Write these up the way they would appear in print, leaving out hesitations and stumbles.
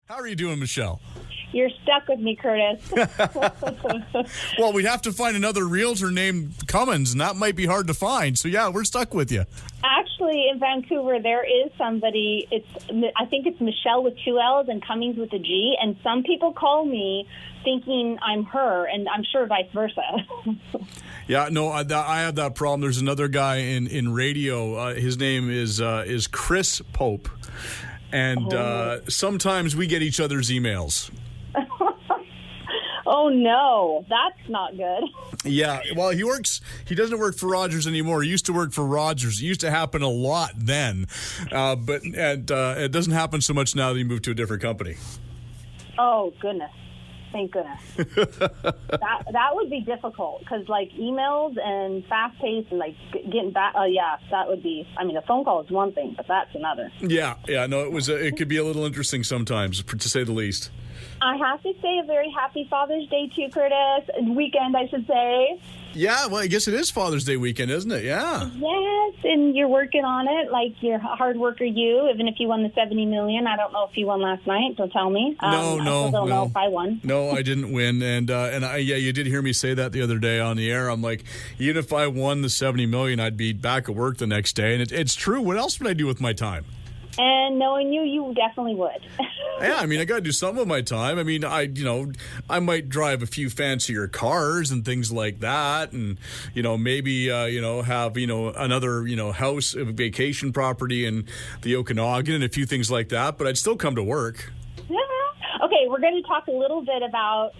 How are you doing, Michelle? You're stuck with me, Curtis. Well, we'd have to find another realtor named Cummins, and that might be hard to find. So, yeah, we're stuck with you. Actually, in Vancouver, there is somebody. I think it's Michele with 2 L's and Cummins with a G. And some people call me thinking I'm her, and I'm sure vice versa. Yeah, no, I have that problem. There's another guy in radio. His name is Chris Pope. And sometimes we get each other's emails. Oh, no. That's not good. Yeah, well, he doesn't work for Rogers anymore. He used to work for Rogers. It used to happen a lot then. But it doesn't happen so much now that he moved to a different company. Oh, goodness. Thank goodness. that would be difficult because, like, emails and fast pace and, like, getting back. Oh, yeah, that would be. I mean, a phone call is one thing, but that's another. Yeah. No, it could be a little interesting sometimes, to say the least. I have to say a very happy Father's Day too, Curtis. Weekend, I should say. Yeah, well, I guess it is Father's Day weekend, isn't it? Yeah. Yes, and you're working on it like you're a hard worker, even if you won the $70 million. I don't know if you won last night, so tell me. No. I still don't know if I won. No, I didn't win, and you did hear me say that the other day on the air. I'm like, even if I won the $70 million, I'd be back at work the next day, and it's true. What else would I do with my time? And knowing you definitely would. Yeah, I mean, I got to do something with my time. I mean, I might drive a few fancier cars and things like that, and maybe have another house, a vacation property in the Okanagan, and a few things like that. But I'd still come to work. Yeah. Okay, we're going to talk a little bit about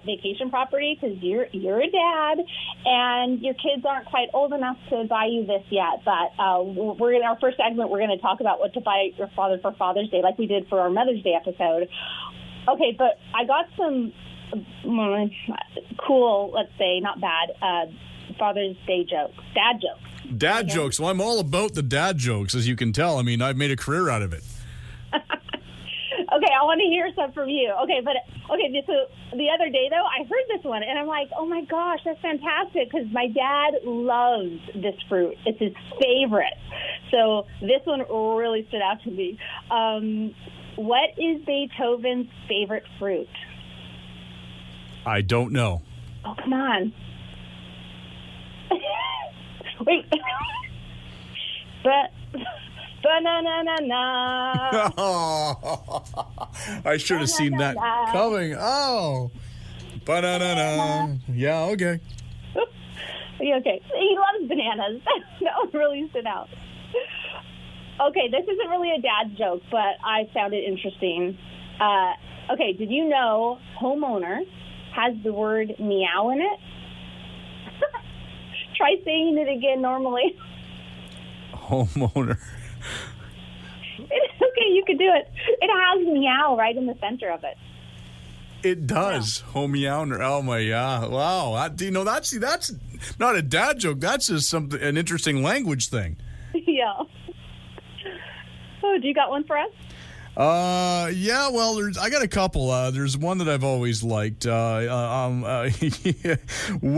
vacation property because you're a dad and your kids aren't quite old enough to buy you this yet. But we're in our first segment. We're going to talk about what to buy your father for Father's Day, like we did for our Mother's Day episode. Okay, but I got some cool, let's say, not bad, Father's Day jokes, dad jokes. Dad jokes. Well, I'm all about the dad jokes, as you can tell. I mean, I've made a career out of it. Okay, I want to hear some from you. So the other day, though, I heard this one, and I'm like, oh, my gosh, that's fantastic, because my dad loves this fruit. It's his favorite. So this one really stood out to me. What is Beethoven's favorite fruit? I don't know. Oh, come on. Wait. Ba-na-na-na-na. I should have seen that coming. Oh. Ba-na-na-na. Yeah, okay. Okay. He loves bananas. That one really stood out. Okay, this isn't really a dad joke, but I found it interesting. Okay, did you know homeowner has the word meow in it? Try saying it again normally. Homeowner. Okay, you could do it. It has meow right in the center of it. It does. Yeah. Homeowner. Oh my, yeah. Wow. That's not a dad joke. That's just an interesting language thing. Yeah. Oh, do you got one for us? Yeah, well, I got a couple. There's one that I've always liked. What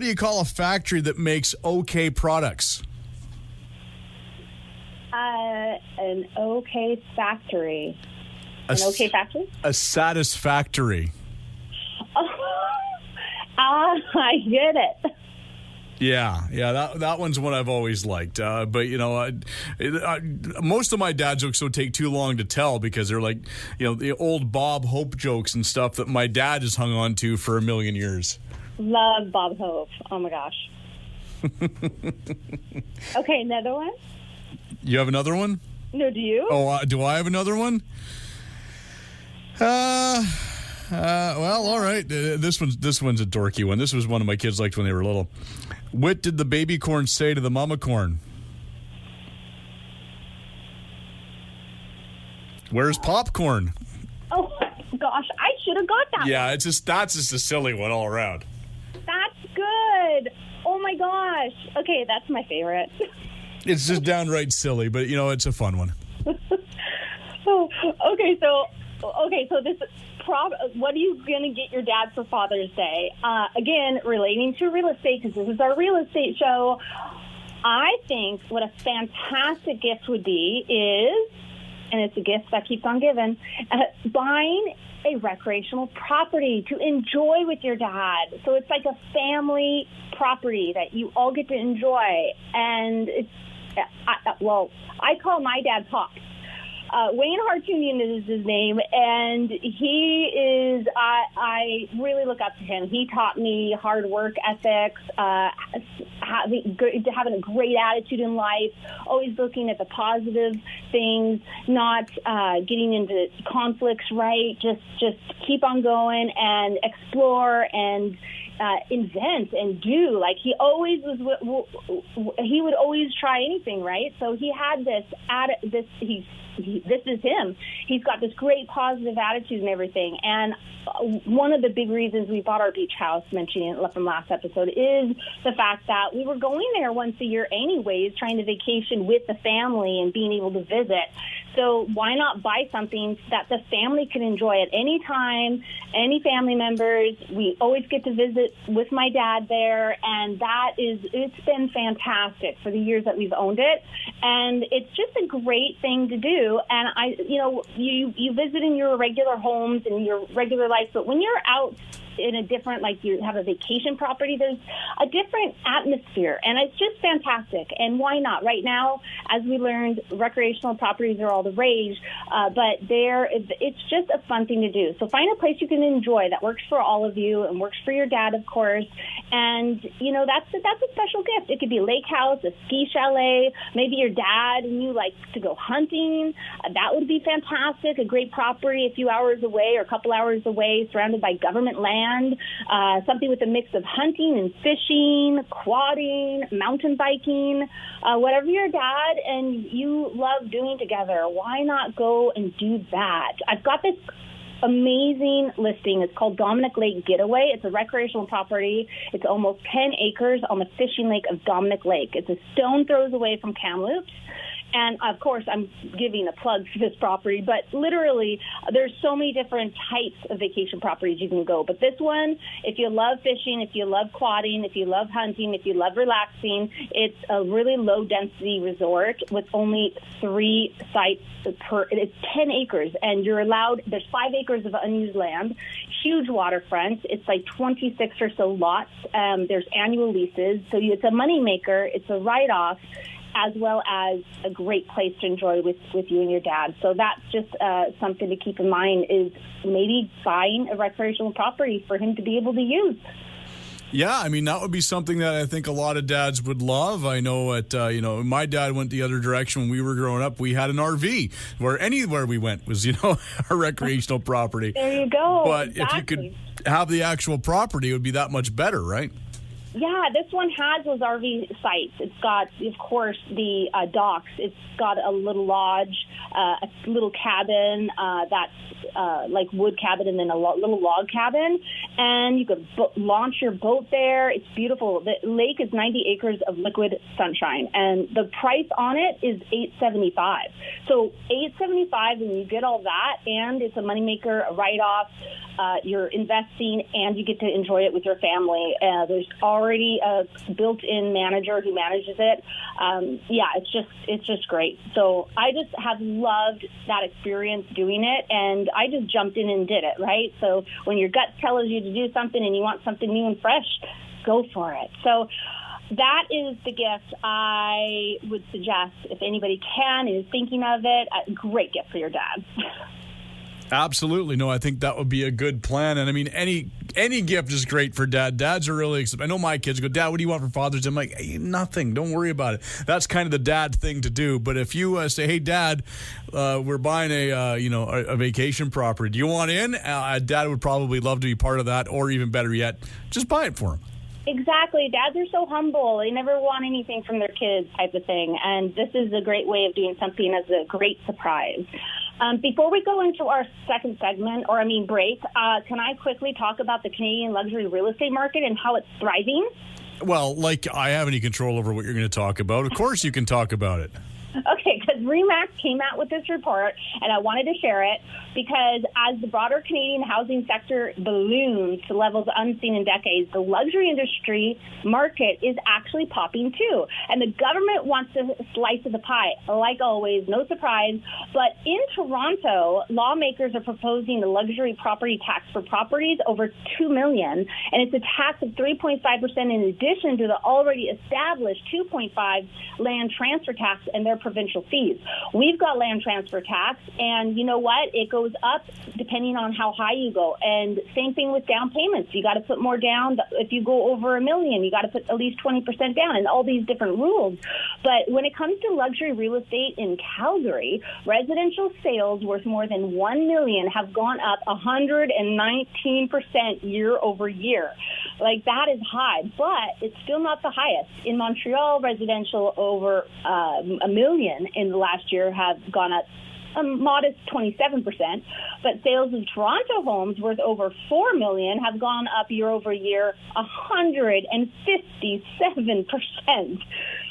do you call a factory that makes okay products? An okay factory. An okay factory? A satisfactory. I get it. Yeah, that one's one I've always liked. But most of my dad jokes don't take too long to tell because they're like, the old Bob Hope jokes and stuff that my dad has hung on to for a million years. Love Bob Hope. Oh my gosh. Okay, another one. You have another one? No, do you? Oh, do I have another one? Well, all right. This one's a dorky one. This was one of my kids liked when they were little. What did the baby corn say to the mama corn? Where's popcorn? Oh gosh, I should have got that. Yeah, that's just a silly one all around. That's good. Oh my gosh. Okay, that's my favorite. It's just downright silly, but it's a fun one. Okay, so this what are you going to get your dad for Father's Day? Again, relating to real estate, because this is our real estate show. I think what a fantastic gift would be is, and it's a gift that keeps on giving, buying a recreational property to enjoy with your dad. So it's like a family property that you all get to enjoy. And it's, I call my dad Pops. Wayne Hartunian is his name, and he is, I really look up to him. He taught me hard work ethics, having a great attitude in life, always looking at the positive things, not getting into conflicts, right? Just keep on going and explore and invent and do. Like he always was, he would always try anything, right? So he had this this is him. He's got this great positive attitude and everything. And one of the big reasons we bought our beach house, mentioning it from last episode, is the fact that we were going there once a year anyways, trying to vacation with the family and being able to visit. So why not buy something that the family can enjoy at any time, any family members? We always get to visit with my dad there, and it's been fantastic for the years that we've owned it. And it's just a great thing to do. And you visit in your regular homes and your regular life, but when you're out in a different, like you have a vacation property, there's a different atmosphere, and it's just fantastic. And why not? Right now, as we learned, recreational properties are all the rage, but it's just a fun thing to do. So find a place you can enjoy that works for all of you and works for your dad, of course. And that's a special gift. It could be a lake house, a ski chalet, maybe your dad and you like to go hunting. That would be fantastic. A great property a few hours away or a couple hours away, surrounded by government land. Something with a mix of hunting and fishing, quadding, mountain biking, whatever your dad and you love doing together. Why not go and do that? I've got this amazing listing. It's called Dominic Lake Getaway. It's a recreational property. It's almost 10 acres on the fishing lake of Dominic Lake. It's a stone throws away from Kamloops. And, of course, I'm giving a plug for this property, but literally there's so many different types of vacation properties you can go. But this one, if you love fishing, if you love quadding, if you love hunting, if you love relaxing, it's a really low-density resort with only 3 sites per. It's 10 acres, and you're allowed. There's 5 acres of unused land, huge waterfront. It's like 26 or so lots. There's annual leases, so it's a moneymaker. It's a write-off, as well as a great place to enjoy with you and your dad. So that's just something to keep in mind, is maybe buying a recreational property for him to be able to use. Yeah, I mean, that would be something that I think a lot of dads would love. I know my dad went the other direction when we were growing up. We had an RV where anywhere we went was, a recreational property. There you go. But exactly. If you could have the actual property, it would be that much better, right? Yeah, this one has those RV sites. It's got, of course, the docks. It's got a little lodge, a little cabin that's like wood cabin, and then a little log cabin. And you could launch your boat there. It's beautiful. The lake is 90 acres of liquid sunshine, and the price on it is $875. So $875, and you get all that, and it's a moneymaker, a write-off. You're investing, and you get to enjoy it with your family. There's already a built-in manager who manages it. It's just great. So I just have loved that experience doing it, and I just jumped in and did it, right? So when your gut tells you to do something and you want something new and fresh, go for it. So that is the gift I would suggest, if anybody is thinking of it, a great gift for your dad. Absolutely. No, I think that would be a good plan. And I mean, any gift is great for dad. Dads are really excited. I know my kids go, Dad, what do you want for Father's Day? I'm like, hey, nothing. Don't worry about it. That's kind of the dad thing to do. But if you say, hey, Dad, we're buying a vacation property. Do you want in? Dad would probably love to be part of that, or even better yet, just buy it for him. Exactly. Dads are so humble. They never want anything from their kids, type of thing. And this is a great way of doing something as a great surprise. Before we go into our second segment, break, can I quickly talk about the Canadian luxury real estate market and how it's thriving? Well, like I have any control over what you're going to talk about. Of course you can talk about it. Okay, because RE/MAX came out with this report, and I wanted to share it because as the broader Canadian housing sector balloons to levels unseen in decades, the luxury industry market is actually popping too. And the government wants a slice of the pie, like always, no surprise. But in Toronto, lawmakers are proposing a luxury property tax for properties over $2 million, and it's a tax of 3.5% in addition to the already established 2.5 land transfer tax and their provincial fees. We've got land transfer tax, and you know what? It goes up depending on how high you go. And same thing with down payments. You got to put more down. If you go over $1 million, you got to put at least 20% down, and all these different rules. But when it comes to luxury real estate in Calgary, residential sales worth more than $1 million have gone up 119% year over year. Like, that is high, but it's still not the highest. In Montreal, residential over $1 million in the last year have gone up a modest 27%, but sales of Toronto homes worth over $4 million have gone up year over year 157%.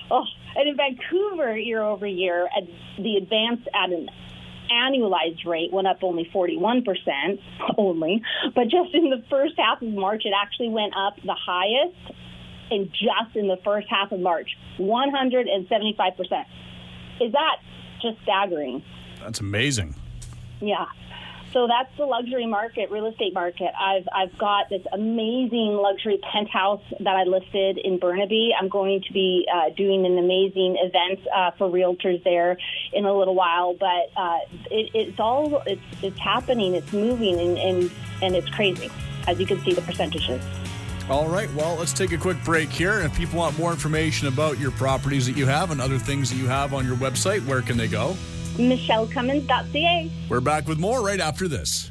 Oh, and in Vancouver, year over year, the advance at an annualized rate went up only 41% only, but just in the first half of March, it actually went up the highest, and just in the first half of March, 175%. Is that just staggering? That's amazing. Yeah. So that's the luxury market, real estate market. I've got this amazing luxury penthouse that I listed in Burnaby. I'm going to be doing an amazing event for realtors there in a little while. But it's happening. It's moving, and it's crazy, as you can see the percentages. All right, well, let's take a quick break here. And if people want more information about your properties that you have and other things that you have on your website, where can they go? MicheleCummins.ca. We're back with more right after this.